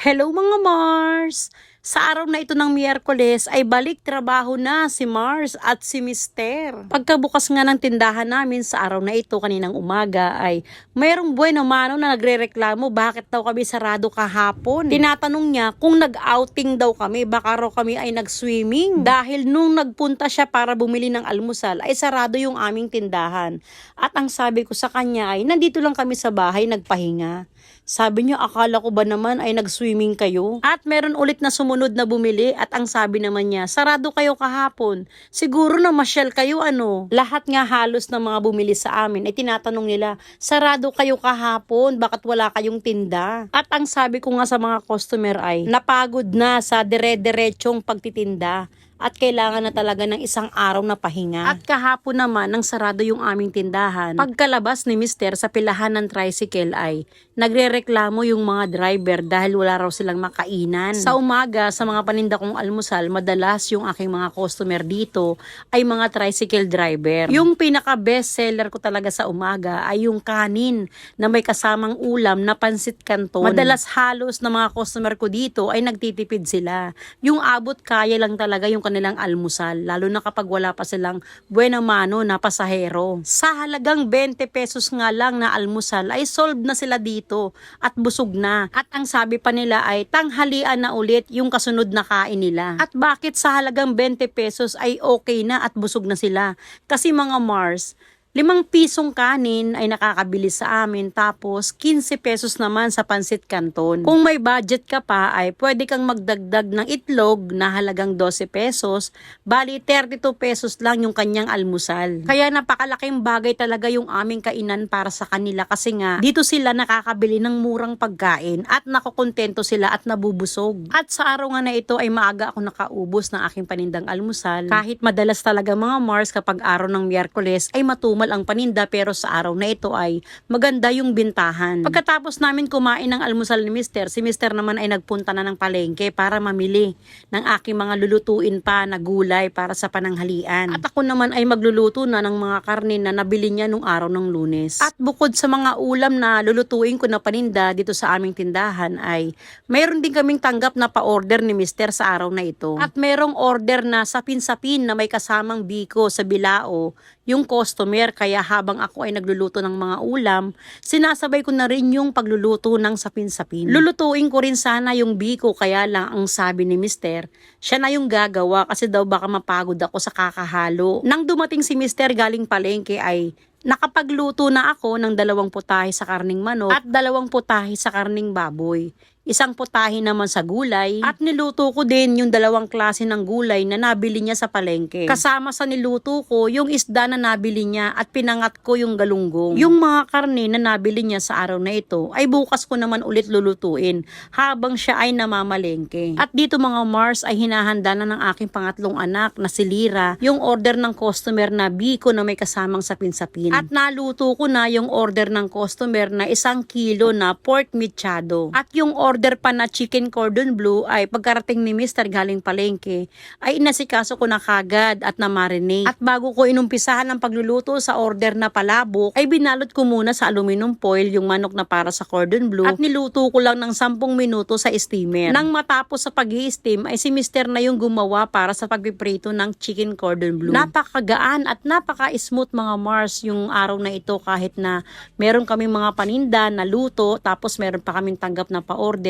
Hello mga Mars! Sa araw na ito ng Miyerkules ay balik trabaho na si Mars at si Mister. Pagkabukas nga ng tindahan namin sa araw na ito kaninang umaga ay mayroong buweno mano na nagrereklamo bakit daw kami sarado kahapon. Tinatanong niya kung nag-outing daw kami, baka raw kami ay nag-swimming. Dahil nung nagpunta siya para bumili ng almusal ay sarado yung aming tindahan. At ang sabi ko sa kanya ay nandito lang kami sa bahay nagpahinga. Sabi niya, akala ko ba naman ay nag-swimming kayo? At meron ulit na sumunod na bumili at ang sabi naman niya, sarado kayo kahapon. Siguro na masyal kayo ano? Lahat nga halos ng mga bumili sa amin ay tinatanong nila, sarado kayo kahapon, bakit wala kayong tinda? At ang sabi ko nga sa mga customer ay, napagod na sa dire-diretsong pagtitinda. At kailangan na talaga ng isang araw na pahinga. At kahapon naman nang sarado yung aming tindahan, pagkalabas ni Mister sa pilahan ng tricycle ay nagrereklamo yung mga driver dahil wala raw silang makainan. Sa umaga, sa mga paninda kong almusal, madalas yung aking mga customer dito ay mga tricycle driver. Yung pinaka best seller ko talaga sa umaga ay yung kanin na may kasamang ulam na pansit canton. Madalas halos na mga customer ko dito ay nagtitipid sila. Yung abot kaya lang talaga yung kanilang almusal, lalo na kapag wala pa silang buena mano na pasahero. Sa halagang 20 pesos nga lang na almusal ay solved na sila dito at busog na. At ang sabi pa nila ay tanghalian na ulit yung kasunod na kain nila. At bakit sa halagang 20 pesos ay okay na at busog na sila? Kasi mga Mars, 5 pisong kanin ay nakakabili sa amin tapos 15 pesos naman sa pansit canton. Kung may budget ka pa ay pwede kang magdagdag ng itlog na halagang 12 pesos, bali 32 pesos lang yung kanyang almusal. Kaya napakalaking bagay talaga yung aming kainan para sa kanila kasi nga dito sila nakakabili ng murang pagkain at nakokontento sila at nabubusog. At sa araw nga na ito ay maaga ako nakaubos ng aking panindang almusal. Kahit madalas talaga mga Mars kapag araw ng Miyerkules ay matumal ang paninda pero sa araw na ito ay maganda yung bintahan. Pagkatapos namin kumain ng almusal ni Mister, si Mister naman ay nagpunta na ng palengke para mamili ng aking mga lulutuin pa na gulay para sa pananghalian. At ako naman ay magluluto na ng mga karne na nabili niya nung araw ng Lunes. At bukod sa mga ulam na lulutuin ko na paninda dito sa aming tindahan ay mayroon din kaming tanggap na pa-order ni Mister sa araw na ito. At mayroong order na sapin-sapin na may kasamang biko sa bilao yung customer, kaya habang ako ay nagluluto ng mga ulam, sinasabay ko na rin yung pagluluto ng sapin-sapin. Lulutuin ko rin sana yung biko, kaya lang ang sabi ni Mister, siya na yung gagawa kasi daw baka mapagod ako sa kakahalo. Nang dumating si Mister galing palengke ay nakapagluto na ako ng 2 putahe sa karning manok at 2 putahe sa karning baboy. Isang putahe naman sa gulay at niluto ko din yung 2 klase ng gulay na nabili niya sa palengke. Kasama sa niluto ko yung isda na nabili niya at pinangat ko yung galunggong. Yung mga karne na nabili niya sa araw na ito ay bukas ko naman ulit lulutuin habang siya ay namamalengke. At dito mga Mars ay hinahanda na ng aking pangatlong anak na si Lira yung order ng customer na biko na may kasamang sapin-sapin. At naluto ko na yung order ng customer na 1 kilo na pork mechado. At yung order pa na chicken cordon bleu ay pagkarating ni Mister galing palengke ay inasikaso ko na kagad at na-marinate. At bago ko inumpisahan ang pagluluto sa order na palabok ay binalot ko muna sa aluminum foil yung manok na para sa cordon bleu at niluto ko lang ng 10 minuto sa steamer. Nang matapos sa pag-i-steam ay si Mister na yung gumawa para sa pagpiprito ng chicken cordon bleu. Napakagaan at napaka-smooth mga Mars yung araw na ito kahit na meron kaming mga paninda na luto tapos meron pa kaming tanggap na pa-order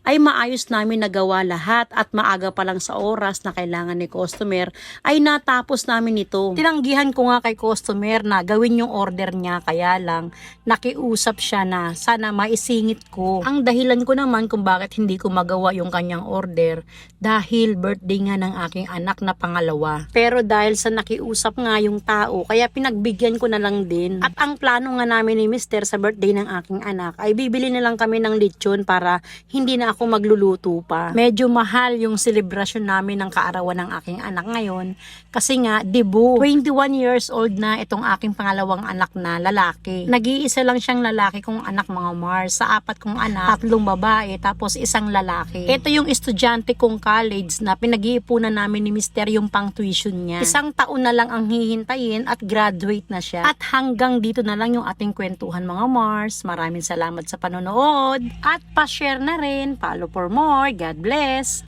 ay maayos namin nagawa lahat at maaga pa lang sa oras na kailangan ni customer ay natapos namin ito. Tinanggihan ko nga kay customer na gawin yung order niya kaya lang nakiusap siya na sana maisingit ko. Ang dahilan ko naman kung bakit hindi ko magawa yung kanyang order dahil birthday nga ng aking anak na pangalawa. Pero dahil sa nakiusap nga yung tao kaya pinagbigyan ko na lang din. At ang plano nga namin ni Mister sa birthday ng aking anak ay bibili na lang kami ng lechon para hindi na ako magluluto pa. Medyo mahal yung selebrasyon namin ng kaarawan ng aking anak ngayon kasi nga debut. 21 years old na itong aking pangalawang anak na lalaki. Nag-iisa lang siyang lalaki kong anak mga Mars. Sa 4 kong anak, 3 babae tapos 1 lalaki. Ito yung estudyante kong college na pinag-iipunan namin ni Mister yung pang tuition niya. 1 taon na lang ang hihintayin at graduate na siya. At hanggang dito na lang yung ating kwentuhan mga Mars. Maraming salamat sa panonood at pa-share na rin, follow for more. God bless!